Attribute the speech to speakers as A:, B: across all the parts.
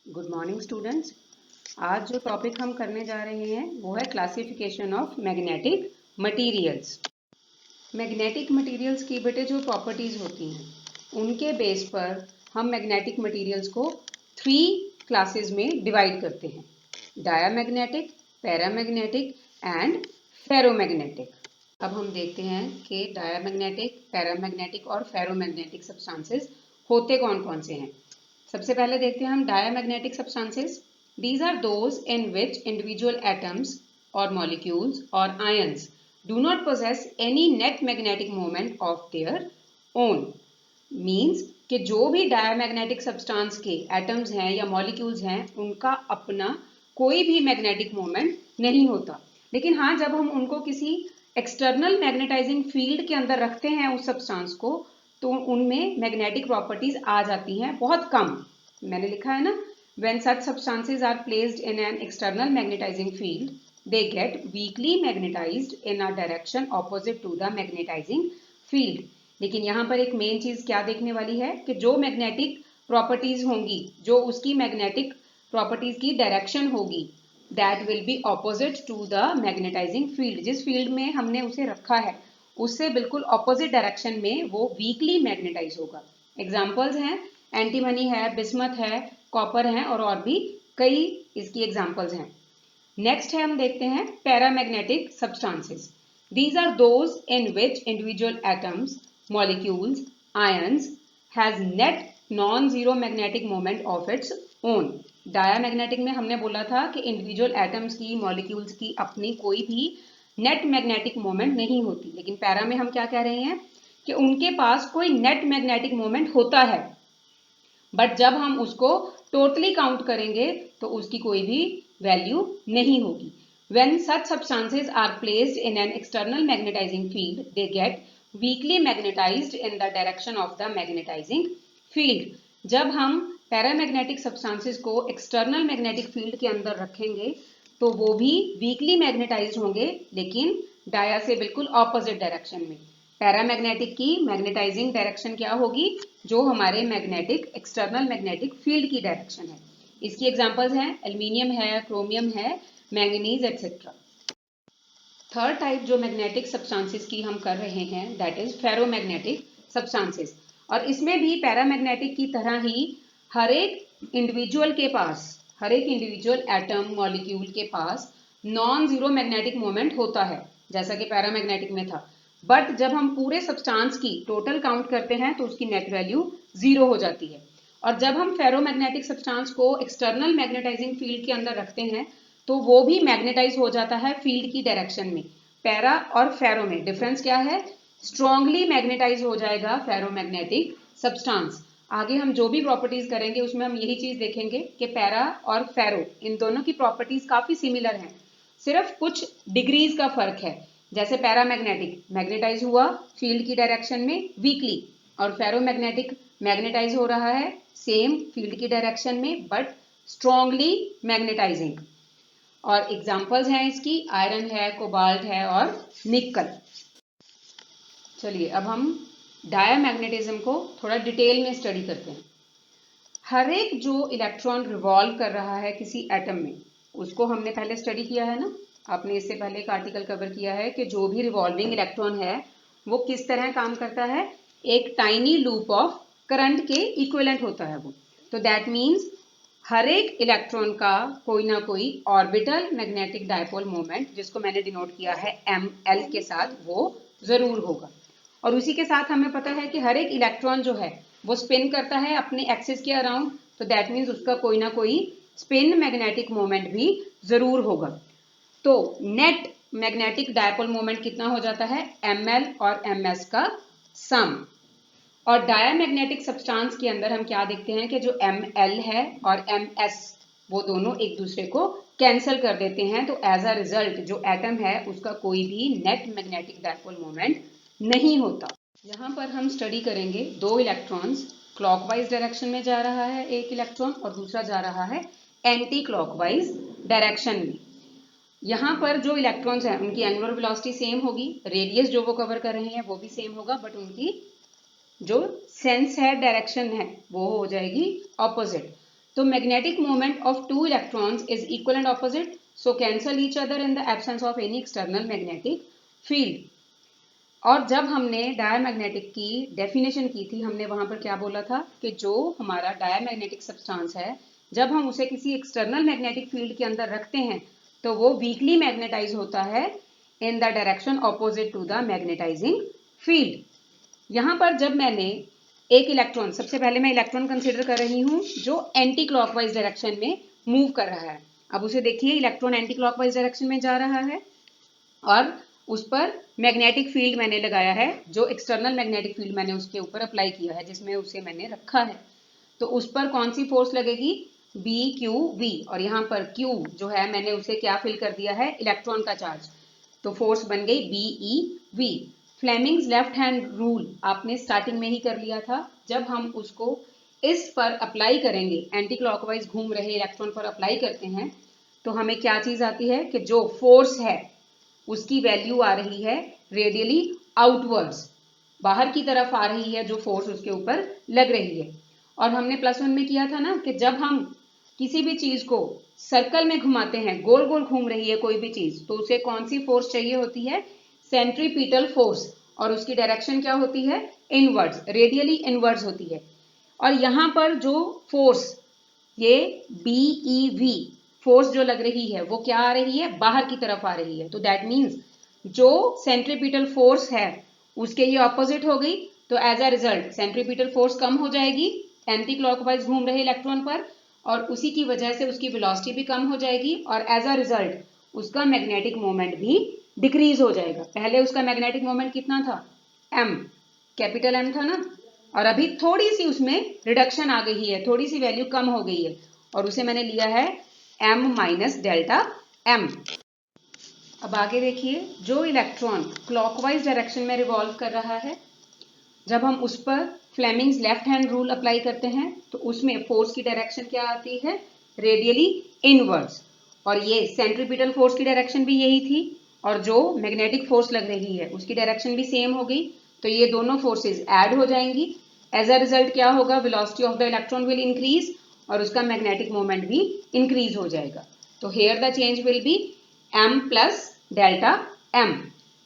A: Good morning students. आज जो topic हम करने जा रहे हैं वो है classification of magnetic materials. Magnetic materials की बेटे जो प्रॉपर्टीज़ होती हैं उनके बेस पर हम मैग्नेटिक मटेरियल्स को 3 क्लासेस में डिवाइड करते हैं: डायामैग्नेटिक, पैरामैग्नेटिक एंड फेरोमैग्नेटिक। अब हम देखते हैं कि डायामैग्नेटिक, पैरामैग्नेटिक और फेरोमैग्नेटिक सब्सटेंसेस होते कौन कौन से हैं। सबसे पहले देखते हैं हम diamagnetic substances. These are those in which individual atoms or molecules or ions do not possess any net magnetic moment of their own. Means कि जो भी डायामैग्नेटिक सब्सटेंस के एटम्स हैं या मॉलिक्यूल्स हैं उनका अपना कोई भी मैग्नेटिक मोमेंट नहीं होता, लेकिन हाँ जब हम उनको किसी एक्सटर्नल मैग्नेटाइजिंग फील्ड के अंदर रखते हैं उस सब्सटेंस को तो उनमें मैग्नेटिक प्रॉपर्टीज आ जाती हैं, बहुत कम। मैंने लिखा है ना, when such substances are placed in an external magnetizing field they get weakly magnetized in a direction opposite to the magnetizing field. लेकिन यहाँ पर एक मेन चीज क्या देखने वाली है कि जो मैग्नेटिक प्रॉपर्टीज होंगी, जो उसकी मैग्नेटिक प्रॉपर्टीज की डायरेक्शन होगी, that will be opposite to the magnetising field. जिस फील्ड में हमने उसे रखा है उससे बिल्कुल ऑपोजिट डायरेक्शन में वो वीकली मैग्नेटाइज होगा। एग्जाम्पल्स हैं एंटीमनी है, बिस्मथ है, कॉपर है और भी कई इसकी एग्जाम्पल्स हैं। नेक्स्ट है हम देखते हैं paramagnetic substances. These are those in which individual atoms, molecules, ions has net non zero magnetic moment of its own. Diamagnetic में हमने बोला था कि इंडिविजुअल एटम्स की, मॉलिक्यूल्स की अपनी कोई भी नेट मैग्नेटिक मोमेंट नहीं होती, लेकिन पैरा में हम क्या कह रहे हैं कि उनके पास कोई नेट मैग्नेटिक मोमेंट होता है, बट जब हम उसको टोटली काउंट करेंगे तो उसकी कोई भी वैल्यू नहीं होगी। When such substances are placed in an external magnetizing field, they get weakly magnetized in the direction of the magnetizing field. जब हम पैरामैग्नेटिक सब्सटेंसेस को एक्सटर्नल मैग्नेटिक फील्ड के अंदर रखेंगे तो वो भी वीकली मैग्नेटाइज्ड होंगे, लेकिन डाया से बिल्कुल ऑपोजिट डायरेक्शन में। पैरामैग्नेटिक की मैग्नेटाइजिंग डायरेक्शन क्या होगी? जो हमारे मैग्नेटिक एक्सटर्नल मैग्नेटिक फील्ड की डायरेक्शन है। इसकी एग्जांपल्स हैं एल्यूमिनियम है, क्रोमियम है, मैंगनीज एटसेट्रा। थर्ड टाइप जो मैग्नेटिक सब्सटेंसेस की हम कर रहे हैं दैट इज फेरोमैग्नेटिक सब्सटेंसेस, और इसमें भी पैरामैग्नेटिक की तरह ही हर एक इंडिविजुअल के पास, हर एक इंडिविजुअल एटम, मॉलिक्यूल के पास नॉन जीरो मैग्नेटिक मोमेंट होता है जैसा कि पैरामैग्नेटिक में था, बट जब हम पूरे सब्सटेंस की टोटल काउंट करते हैं तो उसकी नेट वैल्यू 0 हो जाती है। और जब हम फेरोमैग्नेटिक सब्सटेंस को एक्सटर्नल मैग्नेटाइजिंग फील्ड के अंदर रखते हैं तो वो भी मैग्नेटाइज हो जाता है फील्ड की डायरेक्शन में। पैरा और फेरो में डिफरेंस क्या है? स्ट्रांगली मैग्नेटाइज हो जाएगा फेरोमैग्नेटिक सब्सटेंस। आगे हम जो भी प्रॉपर्टीज करेंगे उसमें हम यही चीज देखेंगे कि पैरा और फेरो इन दोनों की प्रॉपर्टीज काफी सिमिलर हैं, सिर्फ कुछ डिग्रीज का फर्क है। जैसे पैरामैग्नेटिक मैग्नेटाइज हुआ फील्ड की डायरेक्शन में वीकली, और फेरोमैग्नेटिक मैग्नेटाइज हो रहा है सेम फील्ड की डायरेक्शन में बट स्ट्रांगली मैग्नेटाइजिंग। और एग्जांपल्स हैं इसकी आयरन है, कोबाल्ट है और निकल। चलिए अब हम डायामैग्नेटिज्म को थोड़ा डिटेल में स्टडी करते हैं। हर एक जो इलेक्ट्रॉन रिवॉल्व कर रहा है किसी एटम में उसको हमने पहले स्टडी किया है ना, आपने इससे पहले एक आर्टिकल कवर किया है कि जो भी रिवॉल्विंग इलेक्ट्रॉन है वो किस तरह काम करता है, एक टाइनी लूप ऑफ करंट के इक्विवेलेंट होता है वो। तो दैट मीन्स हर एक इलेक्ट्रॉन का कोई ना कोई ऑर्बिटल मैग्नेटिक डायपोल मोमेंट, जिसको मैंने डिनोट किया है ML के साथ, वो जरूर होगा। और उसी के साथ हमें पता है कि हर एक इलेक्ट्रॉन जो है वो स्पिन करता है अपने एक्सिस के अराउंड, तो दैट मीन्स उसका कोई ना कोई स्पिन मैग्नेटिक मोमेंट भी जरूर होगा। तो नेट मैग्नेटिक डायपोल मोमेंट कितना हो जाता है? ML और MS का सम। और डायामैग्नेटिक सब्सटेंस के अंदर हम क्या देखते हैं कि जो ML है और MS वो दोनों एक दूसरे को कैंसिल कर देते हैं, तो एज अ रिजल्ट जो एटम है उसका कोई भी नेट मैग्नेटिक डायपोल मोमेंट नहीं होता। यहाँ पर हम स्टडी करेंगे दो इलेक्ट्रॉन्स, क्लॉकवाइज डायरेक्शन में जा रहा है एक इलेक्ट्रॉन और दूसरा जा रहा है एंटी क्लॉकवाइज डायरेक्शन में। यहाँ पर जो इलेक्ट्रॉन्स हैं उनकी एंगुलर वेलोसिटी सेम होगी, रेडियस जो वो कवर कर रहे हैं वो भी सेम होगा, बट उनकी जो सेंस है, डायरेक्शन है, वो हो जाएगी ऑपोजिट। तो magnetic moment of two electrons is equal and opposite, so cancel each other in the absence of any external magnetic field. और जब हमने डायमैग्नेटिक की डेफिनेशन की थी, हमने वहां पर क्या बोला था कि जो हमारा डायमैग्नेटिक सब्सटेंस है, जब हम उसे किसी एक्सटर्नल मैग्नेटिक फील्ड के अंदर रखते हैं तो वो वीकली मैग्नेटाइज होता है in the direction opposite to the magnetising field. यहां पर जब मैंने एक इलेक्ट्रॉन, सबसे पहले मैं इलेक्ट्रॉन कंसीडर कर रही हूं जो एंटी क्लॉकवाइज डायरेक्शन में मूव कर रहा है। अब उसे देखिए, इलेक्ट्रॉन एंटी क्लॉकवाइज डायरेक्शन में जा रहा है और उस पर मैग्नेटिक फील्ड मैंने लगाया है, जो एक्सटर्नल मैग्नेटिक फील्ड मैंने उसके ऊपर अप्लाई किया है, जिसमें उसे मैंने रखा है। तो उस पर कौन सी फोर्स लगेगी? बी क्यू वी, और यहाँ पर क्यू जो है मैंने उसे क्या फिल कर दिया है? इलेक्ट्रॉन का चार्ज। तो फोर्स बन गई B E V. Fleming's left hand rule आपने स्टार्टिंग में ही कर लिया था। जब हम उसको इस पर अप्लाई करेंगे, एंटी क्लॉकवाइज घूम रहे इलेक्ट्रॉन पर अप्लाई करते हैं, तो हमें क्या चीज आती है कि जो फोर्स है उसकी वैल्यू आ रही है रेडियली आउटवर्ड्स, बाहर की तरफ आ रही है जो फोर्स उसके ऊपर लग रही है। और हमने +1 में किया था ना कि जब हम किसी भी चीज को सर्कल में घुमाते हैं, गोल गोल घूम रही है कोई भी चीज, तो उसे कौन सी फोर्स चाहिए होती है? Centripetal force. और उसकी डायरेक्शन क्या होती है? इनवर्ड्स, रेडियली इनवर्ड्स होती है। और यहां पर जो फोर्स, ये BeV फोर्स जो लग रही है वो क्या आ रही है? बाहर की तरफ आ रही है। तो दैट मीन्स जो सेंट्रीपिटल फोर्स है उसके ये ऑपोजिट हो गई। तो as a result centripetal force कम हो जाएगी एंटी क्लॉकवाइज घूम रहे इलेक्ट्रॉन पर, और उसी की वजह से उसकी वेलोसिटी भी कम हो जाएगी, और एज अ रिजल्ट उसका मैग्नेटिक मोमेंट भी डिक्रीज हो जाएगा। पहले उसका मैग्नेटिक मोमेंट कितना था? M, कैपिटल M था ना, और अभी थोड़ी सी उसमें रिडक्शन आ गई है, थोड़ी सी वैल्यू कम हो गई है, और उसे मैंने लिया है M माइनस डेल्टा M। अब आगे देखिए, जो इलेक्ट्रॉन क्लॉकवाइज डायरेक्शन में रिवॉल्व कर रहा है, जब हम उस पर Fleming's left hand rule apply करते हैं तो उसमें फोर्स की डायरेक्शन क्या आती है? Radially inwards. और ये सेंट्रीपिटल फोर्स की डायरेक्शन भी यही थी, और जो मैग्नेटिक फोर्स लग रही है उसकी डायरेक्शन भी सेम हो गई। तो ये दोनों फोर्सेस ऐड हो जाएंगी। एज अ रिजल्ट क्या होगा? Velocity of the electron will increase और उसका मैग्नेटिक मोमेंट भी इंक्रीज हो जाएगा। तो here the change will be M plus delta M।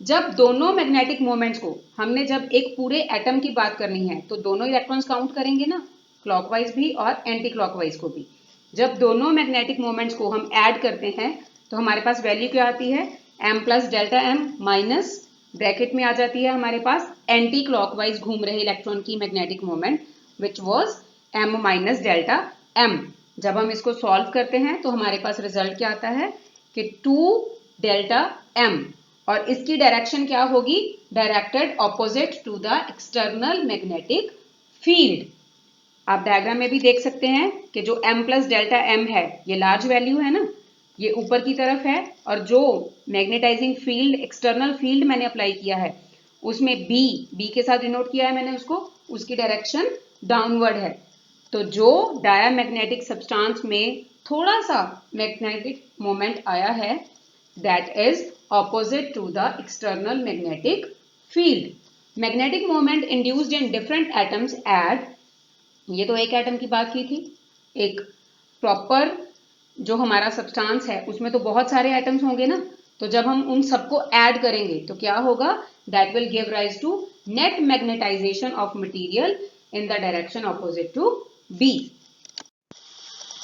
A: जब दोनों मैग्नेटिक मोमेंट्स को हमने, जब एक पूरे एटम की बात करनी है तो दोनों इलेक्ट्रॉन्स काउंट करेंगे ना, क्लॉकवाइज भी और एंटी क्लॉकवाइज को भी। जब दोनों मैग्नेटिक मोमेंट्स को हम ऐड करते हैं तो हमारे पास वैल्यू क्या आती है? M plus delta M minus bracket में आ जाती है हमारे पास एंटी क्लॉकवाइज घूम रहे इलेक्ट्रॉन की magnetic moment, which was M minus delta M। जब हम इसको सॉल्व करते हैं तो हमारे पास रिजल्ट क्या आता है कि 2 डेल्टा M, और इसकी डायरेक्शन क्या होगी? Directed opposite to the external magnetic field. आप डायग्राम में भी देख सकते हैं कि जो M प्लस डेल्टा M है ये लार्ज वैल्यू है ना, ये ऊपर की तरफ है, और जो मैग्नेटाइजिंग फील्ड, एक्सटर्नल फील्ड मैंने अप्लाई किया है उसमें B के साथ डिनोट किया है मैंने उसको, उसकी डायरेक्शन डाउनवर्ड है। तो जो डायमैग्नेटिक सब्सटेंस में थोड़ा सा मैग्नेटिक मोमेंट आया है, that is opposite to the external magnetic field. Magnetic moment induced in different atoms add, ये तो एक एटम की बात की थी, एक प्रॉपर जो हमारा सब्सटेंस है उसमें तो बहुत सारे एटम्स होंगे ना, तो जब हम उन सबको ऐड करेंगे तो क्या होगा? That will give rise to net magnetisation of material in the direction opposite to B।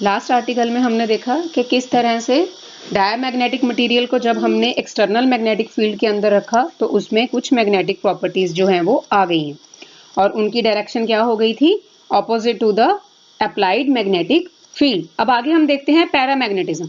A: Last article में हमने देखा कि किस तरह से डायमैग्नेटिक मटेरियल को जब हमने एक्सटर्नल मैग्नेटिक फील्ड के अंदर रखा तो उसमें कुछ मैग्नेटिक प्रॉपर्टीज जो हैं वो आ गई हैं, और उनकी डायरेक्शन क्या हो गई थी? Opposite to the applied magnetic field. अब आगे हम देखते हैं पैरामैग्नेटिज्म।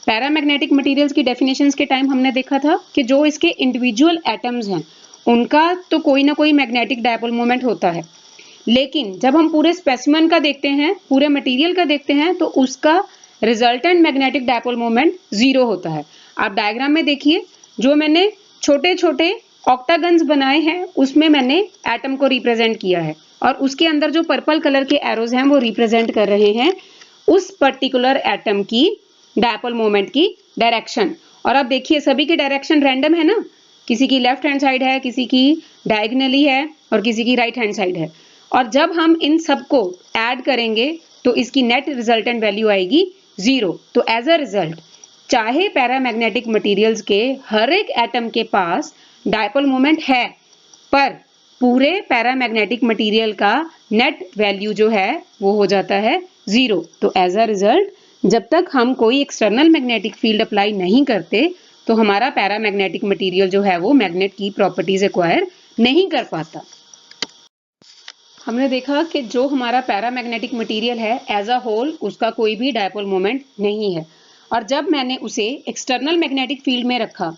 A: पैरामैग्नेटिक मटेरियल्स की डेफिनेशंस के टाइम हमने देखा था कि जो इसके इंडिविजुअल एटम्स हैं उनका तो कोई ना कोई मैग्नेटिक डायपोल मोमेंट होता है, लेकिन जब हम पूरे स्पेसिमेन का देखते हैं, पूरे मटेरियल का देखते हैं, तो उसका रिजल्टेंट मैग्नेटिक डायपोल मोमेंट 0 होता है। आप डायग्राम में देखिए, जो मैंने छोटे छोटे ऑक्टागन्स बनाए हैं उसमें मैंने एटम को रिप्रेजेंट किया है, और उसके अंदर जो पर्पल कलर के एरोज हैं वो रिप्रेजेंट कर रहे हैं उस पर्टिकुलर एटम की डायपोल मोमेंट की डायरेक्शन। और अब देखिए सभी की डायरेक्शन रैंडम है ना, किसी की लेफ्ट हैंड साइड है, किसी की डायगनली है, और किसी की राइट हैंड साइड है। और जब हम इन सबको ऐड करेंगे तो इसकी नेट रिजल्टेंट वैल्यू आएगी 0। तो एज अ रिजल्ट चाहे पैरामैग्नेटिक मटेरियल्स के हर एक एटम के पास डायपोल मोमेंट है, पर पूरे पैरामैग्नेटिक मटेरियल का नेट वैल्यू जो है वो हो जाता है 0। तो एज अ रिजल्ट जब तक हम कोई एक्सटर्नल मैग्नेटिक फील्ड अप्लाई नहीं करते तो हमारा पैरामैग्नेटिक मटेरियल जो है वो मैग्नेट की प्रॉपर्टीज एक्वायर नहीं कर पाता। हमने देखा कि जो हमारा पैरामैग्नेटिक मटेरियल है एज अ होल उसका कोई भी डायपोल मोमेंट नहीं है, और जब मैंने उसे एक्सटर्नल मैग्नेटिक फील्ड में रखा,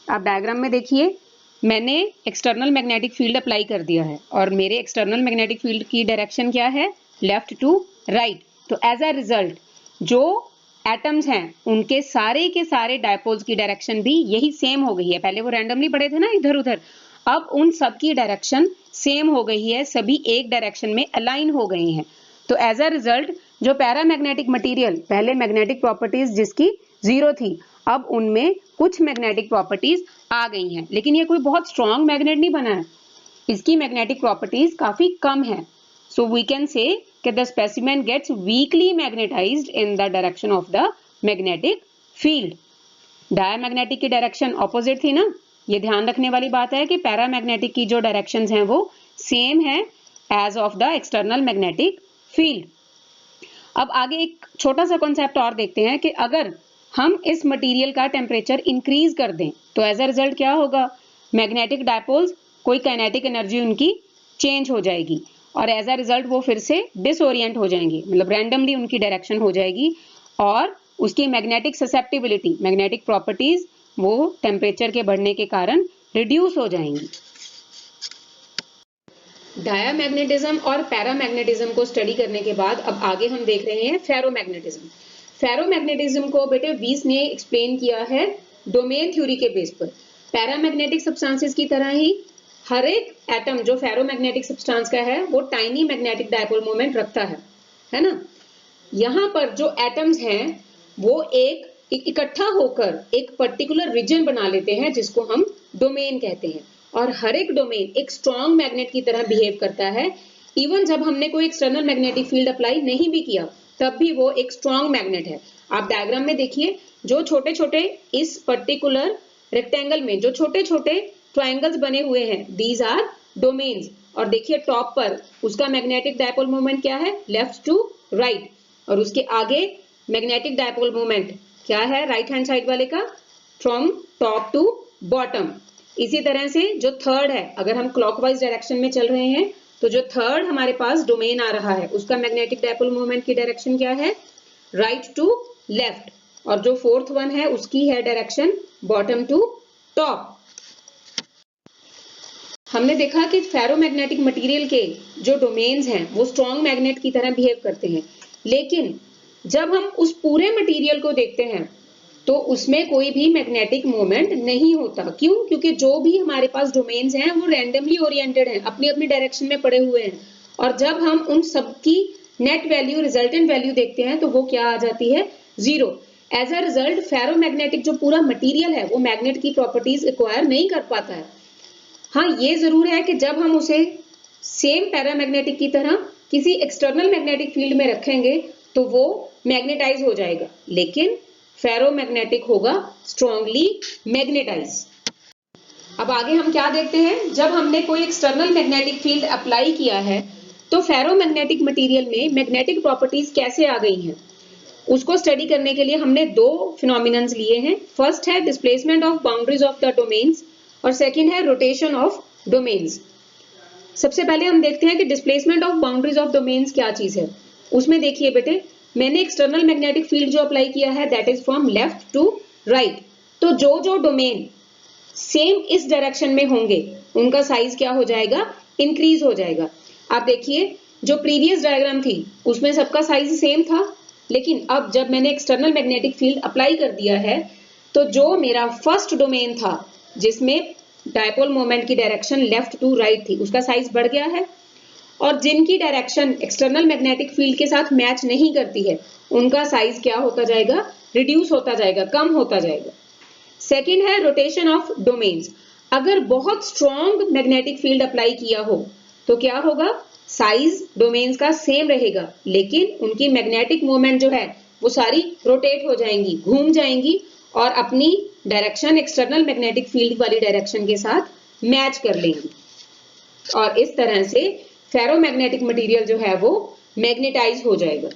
A: आप डायग्राम में देखिए मैंने एक्सटर्नल मैग्नेटिक फील्ड अप्लाई कर दिया है और मेरे एक्सटर्नल मैग्नेटिक फील्ड की डायरेक्शन क्या है, लेफ्ट टू राइट। तो एज अ रिजल्ट जो एटम्स हैं उनके सारे के सारे डायपोल्स की डायरेक्शन भी यही सेम हो गई है। पहले वो रैंडमली पड़े थे ना इधर उधर, अब उन सब की डायरेक्शन सेम हो गई है, सभी एक डायरेक्शन में अलाइन हो गए हैं। तो एज अ रिजल्ट जो पैरामैग्नेटिक मटेरियल पहले मैग्नेटिक प्रॉपर्टीज जिसकी 0 थी, अब उनमें कुछ मैग्नेटिक प्रॉपर्टीज आ गई हैं, लेकिन ये कोई बहुत स्ट्रॉन्ग मैग्नेट नहीं बना है, इसकी मैग्नेटिक प्रॉपर्टीज काफी कम है। सो वी कैन से कि the specimen gets weakly magnetised in the direction of the magnetic field. Diamagnetic की डायरेक्शन ऑपोजिट थी ना, ये ध्यान रखने वाली बात है कि पैरामैग्नेटिक की जो डायरेक्शंस हैं वो सेम है as of the external magnetic field. अब आगे एक छोटा सा कॉन्सेप्ट और देखते हैं कि अगर हम इस मटेरियल का टेम्परेचर इंक्रीज कर दें तो एज अ रिजल्ट क्या होगा, मैग्नेटिक डायपोल्स कोई काइनेटिक एनर्जी उनकी चेंज हो जाएगी और एज अ रिजल्ट वो फिर से डिसओरिएंट हो जाएंगे, मतलब रैंडमली उनकी डायरेक्शन हो जाएगी और उसकी मैग्नेटिक ससेप्टिबिलिटी, मैग्नेटिक प्रॉपर्टीज वो टेम्परेचर के बढ़ने के कारण रिड्यूस हो जाएंगी। डायामैग्नेटिज्म और पैरामैग्नेटिज्म को स्टडी करने के बाद अब आगे हम देख रहे हैं फेरोमैग्नेटिज्म। फेरोमैग्नेटिज्म को बेटे वीस ने एक्सप्लेन किया है डोमेन थ्योरी के बेस पर। पैरामैग्नेटिक सब्सटेंसेस की तरह ही हर एक एटम जो फेरोमैग्नेटिक सब्सटेंस का है वो टाइनी मैग्नेटिक डायपोल मोमेंट रखता है ना। यहाँ पर जो एटम्स हैं वो एक इकट्ठा होकर एक पर्टिकुलर रीजन बना लेते हैं जिसको हम डोमेन कहते हैं, और हर एक डोमेन एक स्ट्रॉन्ग मैग्नेट की तरह बिहेव करता है। इवन जब हमने कोई एक्सटर्नल मैग्नेटिक फील्ड अप्लाई नहीं भी किया तब भी वो एक स्ट्रॉन्ग मैग्नेट है। आप डायग्राम में देखिए जो छोटे छोटे इस पर्टिकुलर रेक्टेंगल में जो छोटे छोटे ट्राइंगल्स बने हुए हैं, दीज आर डोमेन्स। और देखिए टॉप पर उसका मैग्नेटिक डायपोल मोमेंट क्या है, लेफ्ट टू राइट, और उसके आगे मैग्नेटिक डायपोल मोमेंट क्या है राइट हैंड साइड वाले का, फ्रॉम टॉप टू बॉटम। इसी तरह से जो थर्ड है, अगर हम क्लॉकवाइज डायरेक्शन में चल रहे हैं तो जो थर्ड हमारे पास डोमेन आ रहा है उसका मैग्नेटिक डायपोल मोमेंट की डायरेक्शन क्या है, राइट टू लेफ्ट, और जो फोर्थ वन है उसकी है डायरेक्शन बॉटम टू टॉप। हमने देखा कि फेरोमैग्नेटिक मटेरियल के जो डोमेन्स हैं वो स्ट्रॉन्ग मैग्नेट की तरह बिहेव करते हैं, लेकिन जब हम उस पूरे मटेरियल को देखते हैं तो उसमें कोई भी मैग्नेटिक मोमेंट नहीं होता। क्यों? क्योंकि जो भी हमारे पास डोमेन्स हैं वो रैंडमली ओरिएंटेड हैं, अपनी अपनी डायरेक्शन में पड़े हुए हैं, और जब हम उन सबकी नेट वैल्यू, रिजल्टेंट वैल्यू देखते हैं तो वो क्या आ जाती है, 0। एज अ रिजल्ट फेरोमैग्नेटिक जो पूरा मटेरियल है वो मैग्नेट की प्रॉपर्टीज एक्वायर नहीं कर पाता है। हाँ, ये जरूर है कि जब हम उसे सेम पैरामैग्नेटिक की तरह किसी एक्सटर्नल मैग्नेटिक फील्ड में रखेंगे तो वो मैग्नेटाइज हो जाएगा, लेकिन फेरोमैग्नेटिक होगा स्ट्रॉन्गली मैग्नेटाइज। अब आगे हम क्या देखते हैं, जब हमने कोई एक्सटर्नल मैग्नेटिक फील्ड अप्लाई किया है तो फेरोमैग्नेटिक मटेरियल में मैग्नेटिक प्रॉपर्टीज कैसे आ गई हैं, उसको स्टडी करने के लिए हमने दो फिनोमिनन्स लिए हैं। फर्स्ट है displacement of boundaries of the domains और सेकेंड है रोटेशन ऑफ डोमेन्स। सबसे पहले हम देखते हैं कि displacement of boundaries of domains क्या चीज है। उसमें देखिए बेटे, मैंने एक्सटर्नल मैग्नेटिक फील्ड जो अप्लाई किया है that is from left to right, तो जो जो डोमेन सेम इस डायरेक्शन में होंगे उनका साइज क्या हो जाएगा, इंक्रीज हो जाएगा। आप देखिए जो प्रीवियस डायग्राम थी उसमें सबका साइज सेम था, लेकिन अब जब मैंने एक्सटर्नल मैग्नेटिक फील्ड अप्लाई कर दिया है तो जो मेरा फर्स्ट डोमेन था जिसमें डायपोल मोमेंट की डायरेक्शन लेफ्ट टू राइट थी उसका साइज बढ़ गया है, और जिनकी डायरेक्शन एक्सटर्नल मैग्नेटिक फील्ड के साथ मैच नहीं करती है उनका साइज क्या होता जाएगा, रिड्यूस होता जाएगा, कम होता जाएगा। सेकेंड है रोटेशन ऑफ डोमेन्स। अगर बहुत स्ट्रॉन्ग मैग्नेटिक फील्ड अप्लाई किया हो तो क्या होगा, साइज डोमेन्स का सेम रहेगा, लेकिन उनकी मैग्नेटिक मोमेंट जो है वो सारी रोटेट हो जाएंगी, घूम जाएंगी और अपनी डायरेक्शन एक्सटर्नल मैग्नेटिक फील्ड वाली डायरेक्शन के साथ मैच कर लेंगी। और इस तरह से फेरोमैग्नेटिक मटेरियल जो है वो मैग्नेटाइज हो जाएगा।